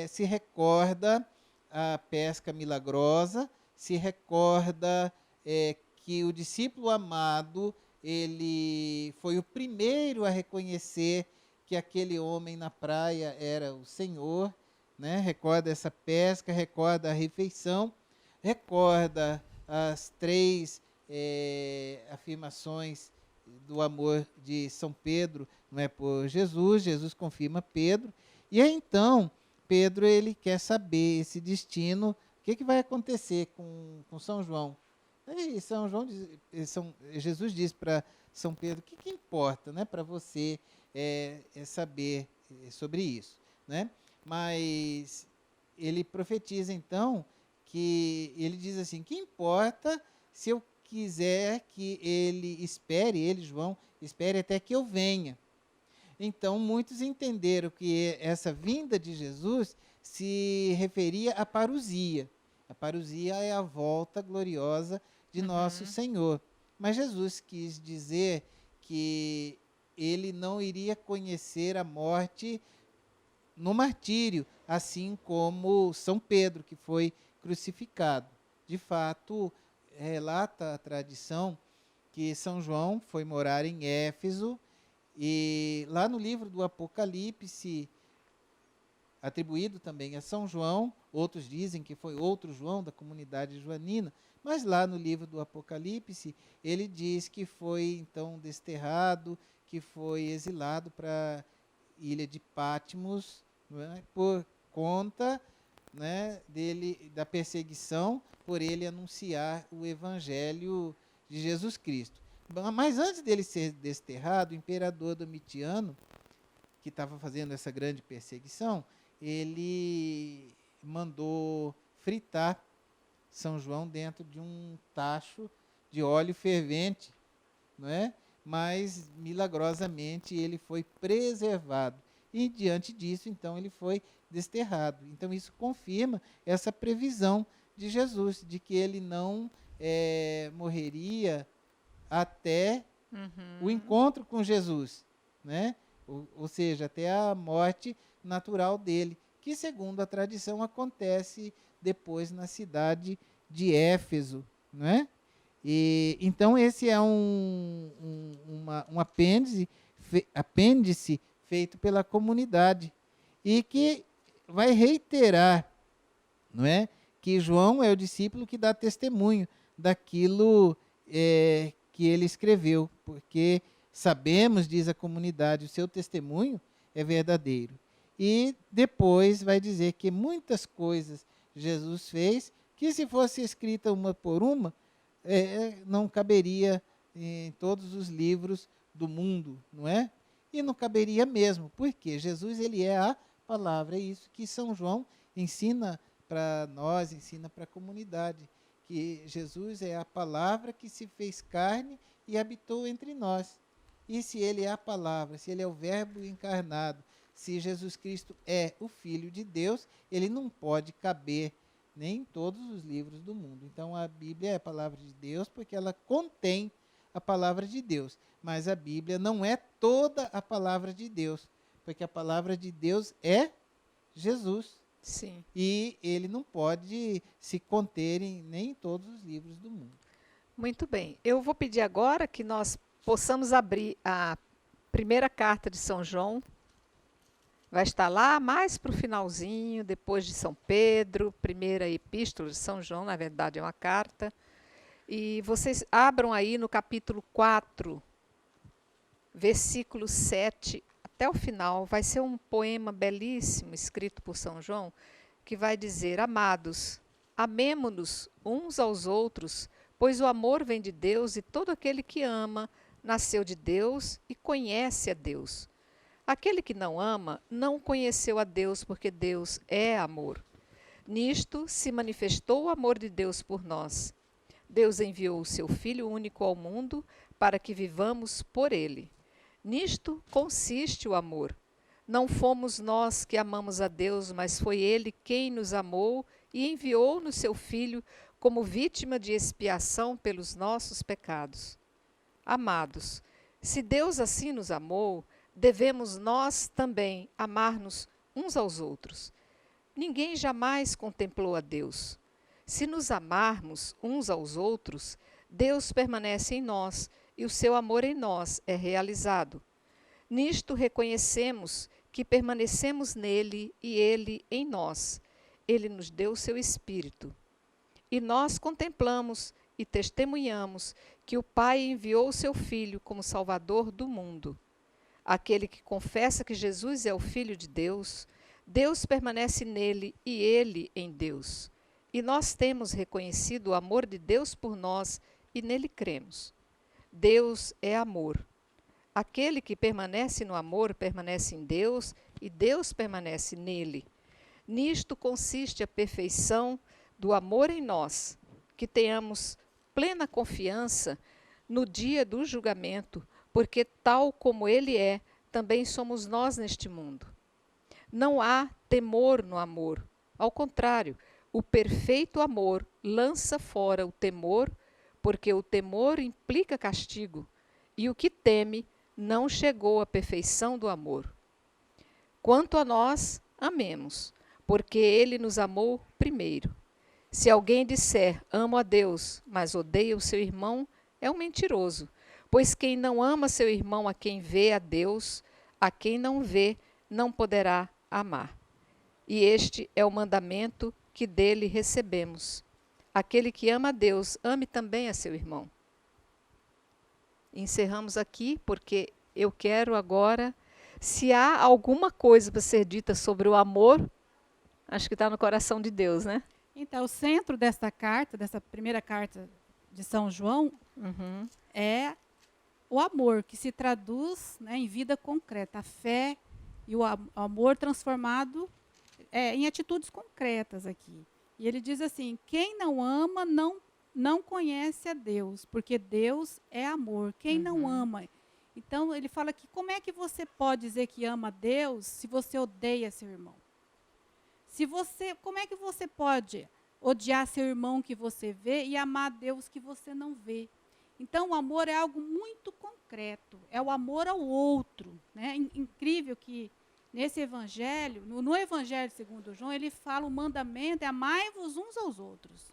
se recorda a pesca milagrosa, se recorda que o discípulo amado, ele foi o primeiro a reconhecer que aquele homem na praia era o Senhor, né? Recorda essa pesca, recorda a refeição, recorda as 3 afirmações do amor de São Pedro, não é, por Jesus. Jesus confirma Pedro, e aí então Pedro ele quer saber esse destino, o que vai acontecer com São João. E Jesus diz para São Pedro, o que importa, né, para você saber sobre isso, né? Mas ele profetiza então que ele diz assim, que importa se eu quiser que ele, João, espere até que eu venha. Então, muitos entenderam que essa vinda de Jesus se referia à parousia. A parousia é a volta gloriosa de nosso Senhor. Mas Jesus quis dizer que ele não iria conhecer a morte no martírio, assim como São Pedro, que foi crucificado. De fato, relata a tradição que São João foi morar em Éfeso, e lá no livro do Apocalipse, atribuído também a São João, outros dizem que foi outro João da comunidade joanina, mas lá no livro do Apocalipse, ele diz que foi então desterrado, que foi exilado para a ilha de Patmos, né, por conta, né, da perseguição, por ele anunciar o evangelho de Jesus Cristo. Mas antes dele ser desterrado, o imperador Domitiano, que estava fazendo essa grande perseguição, ele mandou fritar São João dentro de um tacho de óleo fervente, não é? mas milagrosamente ele foi preservado. E diante disso, então, ele foi desterrado. Então, isso confirma essa previsão de Jesus, de que ele não morreria até o encontro com Jesus, né? Ou seja, até a morte natural dele, que segundo a tradição acontece depois na cidade de Éfeso, né? E então esse é um apêndice feito pela comunidade e que vai reiterar, não é, que João é o discípulo que dá testemunho daquilo que ele escreveu, porque sabemos, diz a comunidade, o seu testemunho é verdadeiro. E depois vai dizer que muitas coisas Jesus fez, que se fosse escrita uma por uma, não caberia em todos os livros do mundo, não é? E não caberia mesmo, porque Jesus ele é a palavra, é isso que São João ensina para nós, ensina para a comunidade, que Jesus é a palavra que se fez carne e habitou entre nós. E se ele é a palavra, se ele é o verbo encarnado, se Jesus Cristo é o Filho de Deus, ele não pode caber nem em todos os livros do mundo. Então a Bíblia é a palavra de Deus porque ela contém a palavra de Deus. Mas a Bíblia não é toda a palavra de Deus, porque a palavra de Deus é Jesus. Sim. E ele não pode se conter nem em todos os livros do mundo. Muito bem. Eu vou pedir agora que nós possamos abrir a primeira carta de São João. Vai estar lá mais para o finalzinho, depois de São Pedro, primeira epístola de São João, na verdade é uma carta. E vocês abram aí no capítulo 4, versículo 7 até o final. Vai ser um poema belíssimo, escrito por São João, que vai dizer: Amados, amemo-nos uns aos outros, pois o amor vem de Deus e todo aquele que ama nasceu de Deus e conhece a Deus. Aquele que não ama não conheceu a Deus, porque Deus é amor. Nisto se manifestou o amor de Deus por nós. Deus enviou o seu Filho único ao mundo para que vivamos por ele. Nisto consiste o amor. Não fomos nós que amamos a Deus, mas foi ele quem nos amou e enviou-nos seu Filho como vítima de expiação pelos nossos pecados. Amados, se Deus assim nos amou, devemos nós também amar-nos uns aos outros. Ninguém jamais contemplou a Deus. Se nos amarmos uns aos outros, Deus permanece em nós e o seu amor em nós é realizado. Nisto reconhecemos que permanecemos nele e ele em nós. Ele nos deu o seu Espírito. E nós contemplamos e testemunhamos que o Pai enviou o seu Filho como Salvador do mundo. Aquele que confessa que Jesus é o Filho de Deus, Deus permanece nele e ele em Deus. E nós temos reconhecido o amor de Deus por nós e nele cremos. Deus é amor. Aquele que permanece no amor permanece em Deus e Deus permanece nele. Nisto consiste a perfeição do amor em nós, que tenhamos plena confiança no dia do julgamento, porque tal como ele é, também somos nós neste mundo. Não há temor no amor. Ao contrário, o perfeito amor lança fora o temor, porque o temor implica castigo, e o que teme não chegou à perfeição do amor. Quanto a nós, amemos, porque ele nos amou primeiro. Se alguém disser, amo a Deus, mas odeia o seu irmão, é um mentiroso. Pois quem não ama seu irmão a quem vê a Deus, a quem não vê, não poderá amar. E este é o mandamento que dele recebemos. Aquele que ama a Deus, ame também a seu irmão. Encerramos aqui, porque eu quero agora, se há alguma coisa para ser dita sobre o amor, acho que está no coração de Deus, né? Então, o centro desta carta, dessa primeira carta de São João, é o amor, que se traduz, né, em vida concreta. A fé e o amor transformado em atitudes concretas aqui. E ele diz assim, quem não ama não não conhece a Deus, porque Deus é amor. Quem não ama? Então, ele fala que como é que você pode dizer que ama a Deus se você odeia seu irmão? Como é que você pode odiar seu irmão que você vê e amar a Deus que você não vê? Então, o amor é algo muito concreto, é o amor ao outro. Né? Incrível que nesse evangelho, no evangelho segundo João, ele fala o mandamento é amai-vos uns aos outros.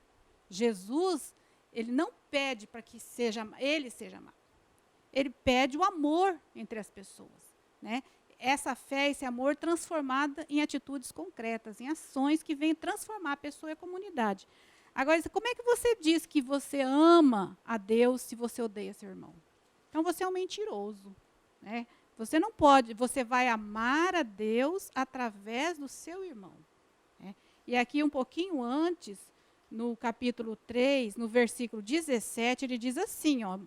Jesus, ele não pede para que ele seja amado. Ele pede o amor entre as pessoas. Né? Essa fé, esse amor transformado em atitudes concretas, em ações que vêm transformar a pessoa e a comunidade. Agora, como é que você diz que você ama a Deus se você odeia seu irmão? Então, você é um mentiroso. Né? Você não pode, você vai amar a Deus através do seu irmão. Né? E aqui, um pouquinho antes, no capítulo 3, no versículo 17, ele diz assim, ó,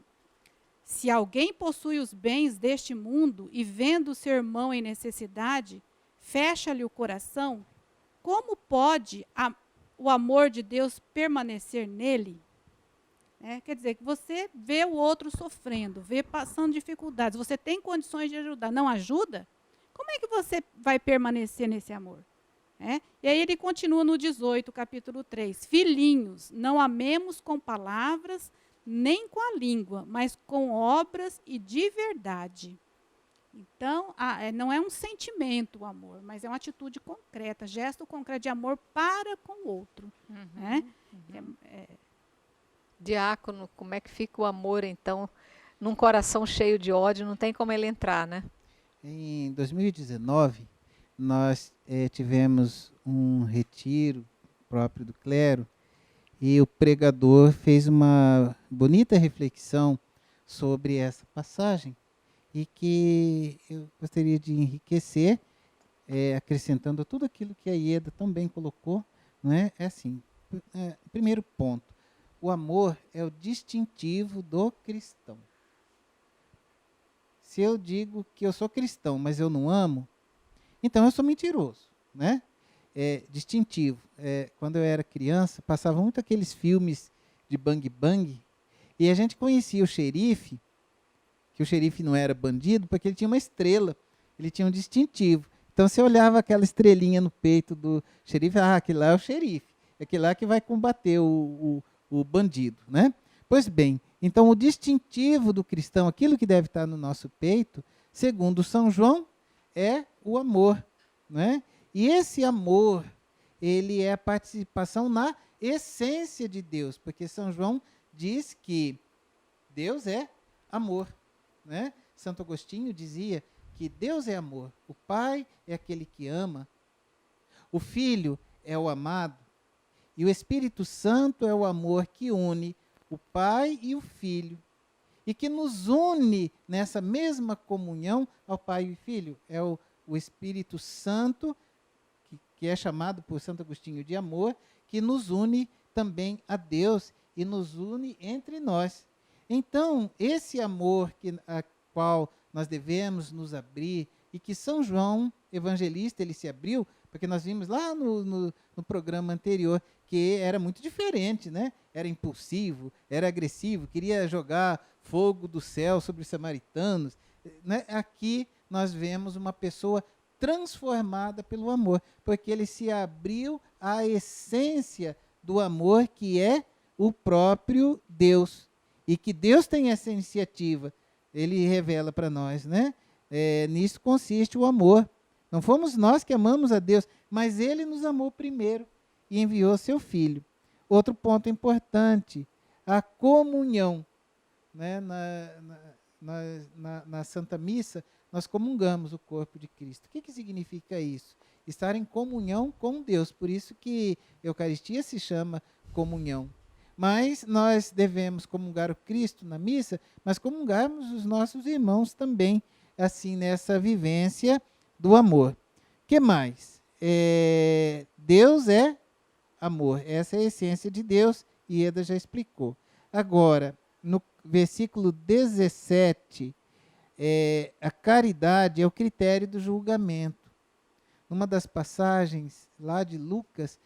se alguém possui os bens deste mundo e vendo seu irmão em necessidade, fecha-lhe o coração, como pode o amor de Deus permanecer nele? Quer dizer, que você vê o outro sofrendo, vê passando dificuldades, você tem condições de ajudar, não ajuda? Como é que você vai permanecer nesse amor? E aí ele continua no 18, capítulo 3. Filhinhos, não amemos com palavras, nem com a língua, mas com obras e de verdade. Então, não é um sentimento o amor, mas é uma atitude concreta, gesto concreto de amor para com o outro. Diácono, como é que fica o amor, então, num coração cheio de ódio? Não tem como ele entrar, né? Em 2019, nós tivemos um retiro próprio do clero, e o pregador fez uma bonita reflexão sobre essa passagem e que eu gostaria de enriquecer, acrescentando tudo aquilo que a Ieda também colocou. Não é? É assim, primeiro ponto, o amor é o distintivo do cristão. Se eu digo que eu sou cristão, mas eu não amo, então eu sou mentiroso, né? Distintivo. Quando eu era criança, passavam muito aqueles filmes de bang bang, e a gente conhecia o xerife, que o xerife não era bandido, porque ele tinha uma estrela, ele tinha um distintivo. Então você olhava aquela estrelinha no peito do xerife, aquele lá é o xerife, é aquele lá que vai combater o bandido, né? Pois bem, então o distintivo do cristão, aquilo que deve estar no nosso peito, segundo São João, é o amor, né? E esse amor, ele é a participação na essência de Deus, porque São João diz que Deus é amor, né? Santo Agostinho dizia que Deus é amor, o Pai é aquele que ama, o Filho é o amado, e o Espírito Santo é o amor que une o Pai e o Filho, e que nos une nessa mesma comunhão ao Pai e Filho. É o Espírito Santo, que é chamado por Santo Agostinho de amor, que nos une também a Deus e nos une entre nós. Então, esse amor a qual nós devemos nos abrir, e que São João Evangelista ele se abriu, porque nós vimos lá no programa anterior que era muito diferente, né? Era impulsivo, era agressivo, queria jogar fogo do céu sobre os samaritanos. Né? Aqui nós vemos uma pessoa transformada pelo amor, porque ele se abriu à essência do amor, que é o próprio Deus. E que Deus tem essa iniciativa, ele revela para nós, né? Nisso consiste o amor. Não fomos nós que amamos a Deus, mas ele nos amou primeiro e enviou seu Filho. Outro ponto importante, a comunhão. Né? Na Santa Missa, nós comungamos o corpo de Cristo. O que significa isso? Estar em comunhão com Deus. Por isso que a Eucaristia se chama comunhão. Mas nós devemos comungar o Cristo na missa, mas comungarmos os nossos irmãos também, assim, nessa vivência do amor. O que mais? Deus é amor. Essa é a essência de Deus, e Eda já explicou. Agora, no versículo 17, a caridade é o critério do julgamento. Numa das passagens lá de Lucas,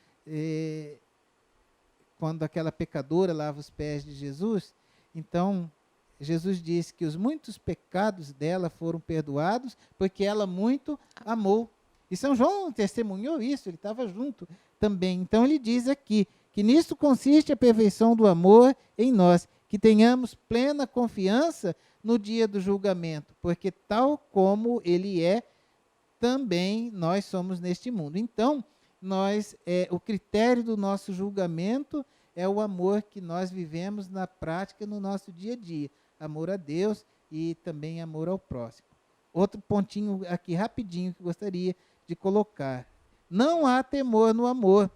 quando aquela pecadora lava os pés de Jesus, então Jesus diz que os muitos pecados dela foram perdoados porque ela muito amou. E São João testemunhou isso, ele estava junto também. Então ele diz aqui que nisso consiste a perfeição do amor em nós, que tenhamos plena confiança no dia do julgamento, porque tal como ele é, também nós somos neste mundo. Então, o critério do nosso julgamento é o amor que nós vivemos na prática no nosso dia a dia. Amor a Deus e também amor ao próximo. Outro pontinho aqui rapidinho que gostaria de colocar. Não há temor no amor.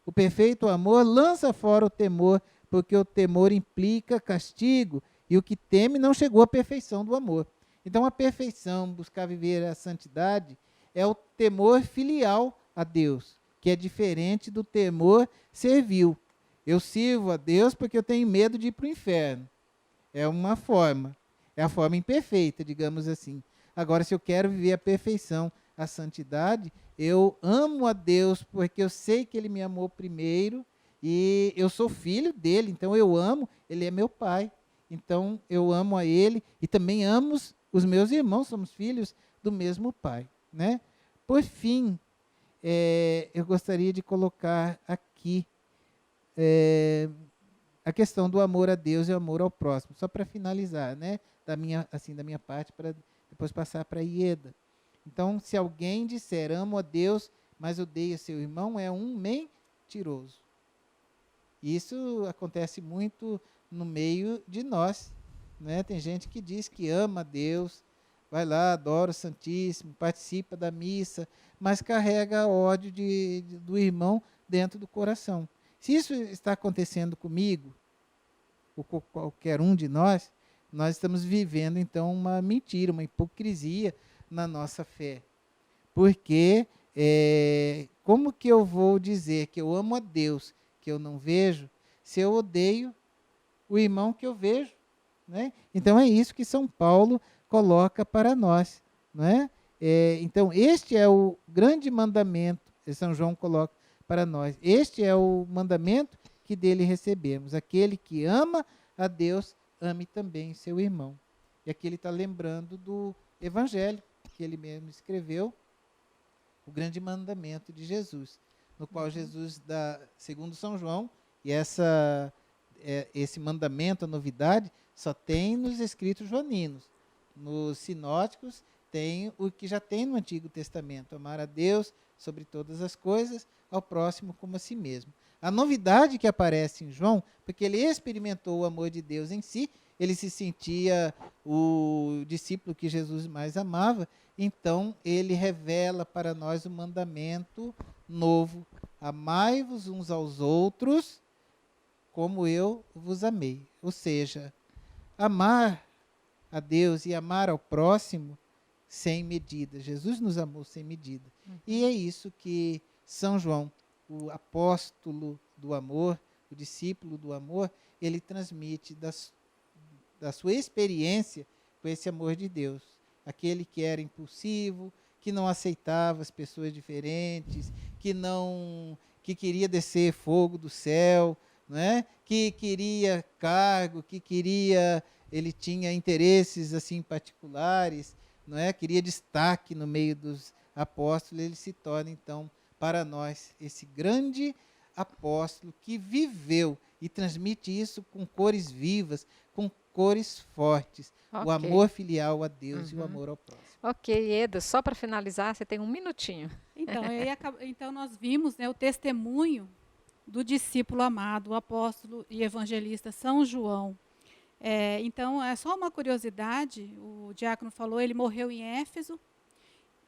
O perfeito amor lança fora o temor, porque o temor implica castigo, e o que teme não chegou à perfeição do amor. Então a perfeição, buscar viver a santidade, é o temor filial a Deus, que é diferente do temor servil. Eu sirvo a Deus porque eu tenho medo de ir para o inferno. É uma forma, é a forma imperfeita, digamos assim. Agora, se eu quero viver a perfeição, a santidade, eu amo a Deus porque eu sei que Ele me amou primeiro e eu sou filho dEle, então eu amo, Ele é meu Pai. Então, eu amo a Ele e também amo os meus irmãos, somos filhos do mesmo Pai, né? Por fim, eu gostaria de colocar aqui a questão do amor a Deus e o amor ao próximo, só para finalizar, né? Da minha parte, para depois passar para a Ieda. Então, se alguém disser, amo a Deus, mas odeia seu irmão, é um mentiroso. Isso acontece muito no meio de nós, né? Tem gente que diz que ama a Deus, vai lá, adora o Santíssimo, participa da missa, mas carrega ódio do irmão dentro do coração. Se isso está acontecendo comigo, ou com qualquer um de nós estamos vivendo, então, uma mentira, uma hipocrisia na nossa fé. Porque como que eu vou dizer que eu amo a Deus, que eu não vejo, se eu odeio o irmão que eu vejo? Né? Então, é isso que São Paulo coloca para nós. Né? Então, este é o grande mandamento que São João coloca para nós. Este é o mandamento que dele recebemos. Aquele que ama a Deus, ame também seu irmão. E aqui ele está lembrando do Evangelho, que ele mesmo escreveu, o grande mandamento de Jesus, no qual Jesus dá, segundo São João, e esse mandamento, a novidade, só tem nos escritos joaninos. Nos sinóticos tem o que já tem no Antigo Testamento, amar a Deus sobre todas as coisas, ao próximo como a si mesmo. A novidade que aparece em João, porque ele experimentou o amor de Deus em si, ele se sentia o discípulo que Jesus mais amava, então ele revela para nós o mandamento novo: amai-vos uns aos outros como eu vos amei. Ou seja, amar a Deus e amar ao próximo sem medida. Jesus nos amou sem medida. E é isso que São João, o apóstolo do amor, o discípulo do amor, ele transmite da sua experiência com esse amor de Deus. Aquele que era impulsivo, que não aceitava as pessoas diferentes, que queria descer fogo do céu, né? Que queria cargo, ele tinha interesses assim particulares, não é? Queria destaque no meio dos apóstolos. Ele se torna então para nós esse grande apóstolo que viveu e transmite isso com cores vivas, com cores fortes, o amor filial a Deus e o amor ao próximo. Ok, Eda, só para finalizar, você tem um minutinho. Então nós vimos, né, o testemunho do discípulo amado, o apóstolo e evangelista São João. Então, é só uma curiosidade, o diácono falou, ele morreu em Éfeso,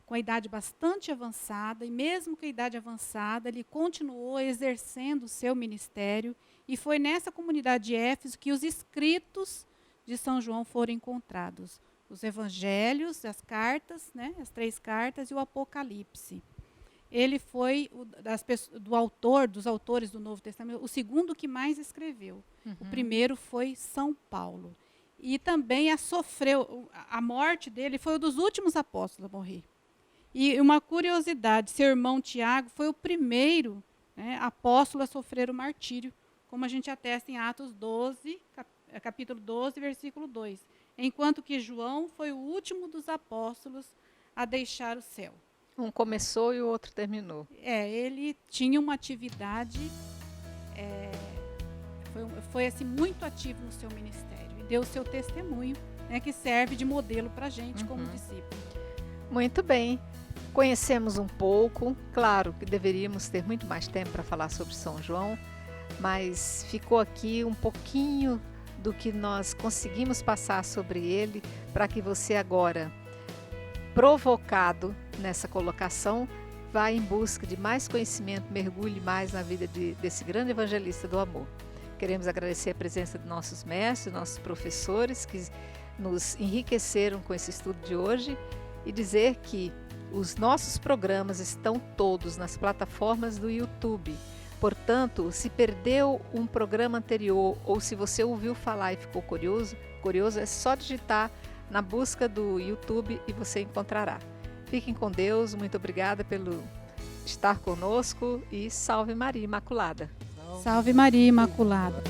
com a idade bastante avançada, e mesmo com a idade avançada, ele continuou exercendo o seu ministério, e foi nessa comunidade de Éfeso que os escritos de São João foram encontrados. Os evangelhos, as cartas, né, as 3 cartas e o Apocalipse. Ele foi dos autores do Novo Testamento, o segundo que mais escreveu. O primeiro foi São Paulo. E também a morte dele foi um dos últimos apóstolos a morrer. E uma curiosidade, seu irmão Tiago foi o primeiro, né, apóstolo a sofrer o martírio, como a gente atesta em Atos 12, capítulo 12, versículo 2. Enquanto que João foi o último dos apóstolos a deixar o céu. Um começou e o outro terminou. Ele tinha uma atividade, foi assim, muito ativo no seu ministério. E deu o seu testemunho, né, que serve de modelo para a gente como discípulo. Muito bem. Conhecemos um pouco. Claro que deveríamos ter muito mais tempo para falar sobre São João, mas ficou aqui um pouquinho do que nós conseguimos passar sobre ele, para que você agora, provocado nessa colocação, vá em busca de mais conhecimento, mergulhe mais na vida desse grande evangelista do amor. Queremos agradecer a presença de nossos mestres, nossos professores, que nos enriqueceram com esse estudo de hoje, e dizer que os nossos programas estão todos nas plataformas do YouTube. Portanto, se perdeu um programa anterior ou se você ouviu falar e ficou curioso, é só digitar na busca do YouTube e você encontrará. Fiquem com Deus, muito obrigada pelo estar conosco e salve Maria Imaculada. Salve Maria Imaculada.